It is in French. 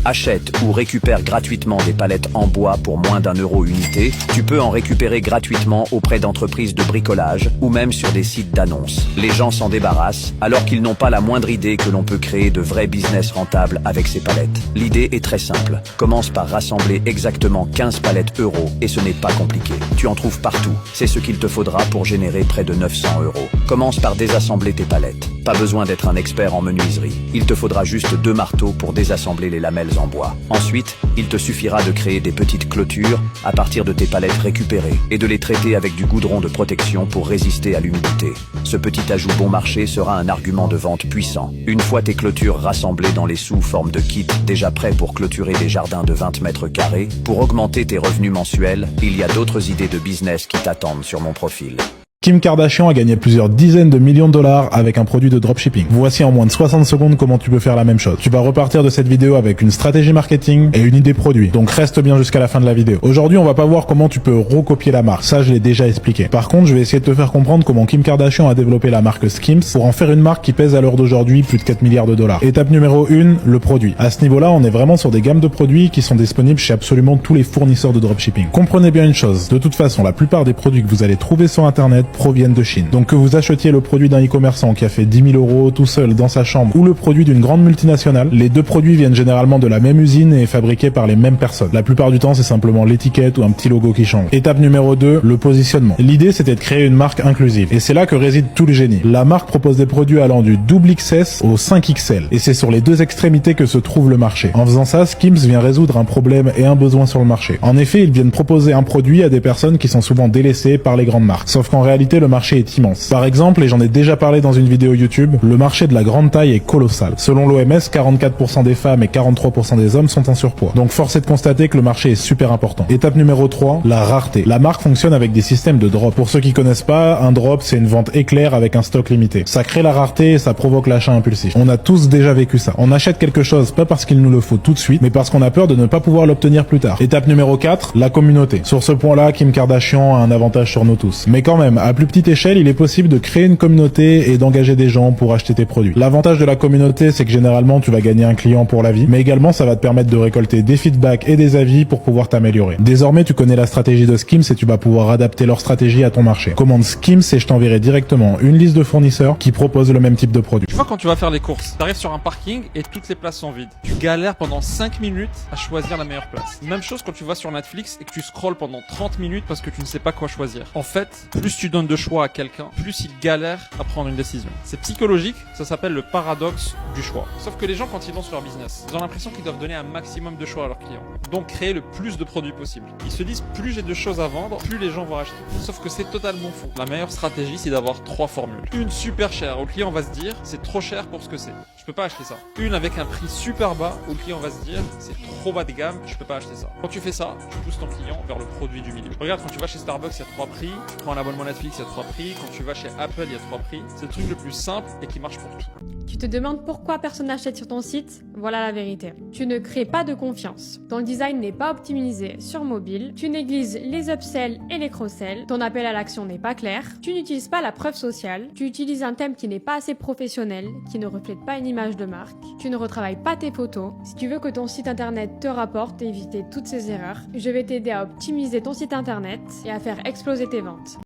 Achète ou récupère gratuitement des palettes en bois pour moins d'1 € unité. Tu peux en récupérer gratuitement auprès d'entreprises de bricolage ou même sur des sites d'annonces. Les gens s'en débarrassent alors qu'ils n'ont pas la moindre idée que l'on peut créer de vrais business rentables avec ces palettes. L'idée est très simple. Commence par rassembler exactement 15 palettes euros et ce n'est pas compliqué. Tu en trouves partout. C'est ce qu'il te faudra pour générer près de 900 €. Commence par désassembler tes palettes. Pas besoin d'être un expert en menuiserie. Il te faudra juste 2 marteaux pour désassembler les lamelles en bois. Ensuite, il te suffira de créer des petites clôtures à partir de tes palettes récupérées et de les traiter avec du goudron de protection pour résister à l'humidité. Ce petit ajout bon marché sera un argument de vente puissant. Une fois tes clôtures rassemblées dans les sous-formes de kits déjà prêts pour clôturer des jardins de 20 mètres carrés, pour augmenter tes revenus mensuels, il y a d'autres idées de business qui t'attendent sur mon profil. Kim Kardashian a gagné plusieurs dizaines de millions de dollars avec un produit de dropshipping. Voici en moins de 60 secondes comment tu peux faire la même chose. Tu vas repartir de cette vidéo avec une stratégie marketing et une idée produit. Donc reste bien jusqu'à la fin de la vidéo. Aujourd'hui, on va pas voir comment tu peux recopier la marque. Ça, je l'ai déjà expliqué. Par contre, je vais essayer de te faire comprendre comment Kim Kardashian a développé la marque Skims pour en faire une marque qui pèse à l'heure d'aujourd'hui plus de 4 milliards de dollars. Étape numéro 1, le produit. À ce niveau-là, on est vraiment sur des gammes de produits qui sont disponibles chez absolument tous les fournisseurs de dropshipping. Comprenez bien une chose. De toute façon, la plupart des produits que vous allez trouver sur Internet proviennent de Chine. Donc que vous achetiez le produit d'un e-commerçant qui a fait 10 000 € tout seul dans sa chambre ou le produit d'une grande multinationale, les deux produits viennent généralement de la même usine et fabriqués par les mêmes personnes. La plupart du temps, c'est simplement l'étiquette ou un petit logo qui change. Étape numéro 2, le positionnement. L'idée, c'était de créer une marque inclusive. Et c'est là que réside tout le génie. La marque propose des produits allant du double XS au 5XL. Et c'est sur les deux extrémités que se trouve le marché. En faisant ça, Skims vient résoudre un problème et un besoin sur le marché. En effet, ils viennent proposer un produit à des personnes qui sont souvent délaissées par les grandes marques. Sauf qu'en réalité, le marché est immense. Par exemple, et j'en ai déjà parlé dans une vidéo YouTube, le marché de la grande taille est colossal. Selon l'OMS, 44% des femmes et 43% des hommes sont en surpoids. Donc force est de constater que le marché est super important. Étape numéro 3, la rareté. La marque fonctionne avec des systèmes de drop. Pour ceux qui connaissent pas, un drop c'est une vente éclair avec un stock limité. Ça crée la rareté et ça provoque l'achat impulsif. On a tous déjà vécu ça. On achète quelque chose pas parce qu'il nous le faut tout de suite, mais parce qu'on a peur de ne pas pouvoir l'obtenir plus tard. Étape numéro 4, la communauté. Sur ce point-là, Kim Kardashian a un avantage sur nous tous. Mais quand même, à plus petite échelle, il est possible de créer une communauté et d'engager des gens pour acheter tes produits. L'avantage de la communauté, c'est que généralement tu vas gagner un client pour la vie, mais également ça va te permettre de récolter des feedbacks et des avis pour pouvoir t'améliorer. Désormais, tu connais la stratégie de Skims et tu vas pouvoir adapter leur stratégie à ton marché. Commande Skims et je t'enverrai directement une liste de fournisseurs qui proposent le même type de produit. Tu vois, quand tu vas faire les courses, tu arrives sur un parking et toutes les places sont vides. Tu galères pendant 5 minutes à choisir la meilleure place. Même chose quand tu vas sur Netflix et que tu scrolles pendant 30 minutes parce que tu ne sais pas quoi choisir. En fait, plus tu donnes de choix à quelqu'un, plus il galère à prendre une décision. C'est psychologique, ça s'appelle le paradoxe du choix. Sauf que les gens, quand ils lancent leur business, ils ont l'impression qu'ils doivent donner un maximum de choix à leurs clients. Donc créer le plus de produits possible. Ils se disent, plus j'ai de choses à vendre, plus les gens vont acheter. Sauf que c'est totalement faux. La meilleure stratégie, c'est d'avoir 3 formules. Une super chère, où le client va se dire, c'est trop cher pour ce que c'est. Je peux pas acheter ça. Une avec un prix super bas, où le client va se dire, c'est trop bas de gamme, je peux pas acheter ça. Quand tu fais ça, tu pousses ton client vers le produit du milieu. Regarde, quand tu vas chez Starbucks, il y a 3 prix. Tu prends un abonnement Netflix, il y a 3 prix. Quand tu vas chez Apple, il y a 3 prix. C'est le truc le plus simple et qui marche pour tout. Tu te demandes pourquoi personne n'achète sur ton site? Voilà la vérité. Tu ne crées pas de confiance. Ton design n'est pas optimisé sur mobile. Tu négliges les upsells et les cross-sells. Ton appel à l'action n'est pas clair. Tu n'utilises pas la preuve sociale. Tu utilises un thème qui n'est pas assez professionnel, qui ne reflète pas une image de marque. Tu ne retravailles pas tes photos. Si tu veux que ton site internet te rapporte et éviter toutes ces erreurs, je vais t'aider à optimiser ton site internet et à faire exploser tes ventes.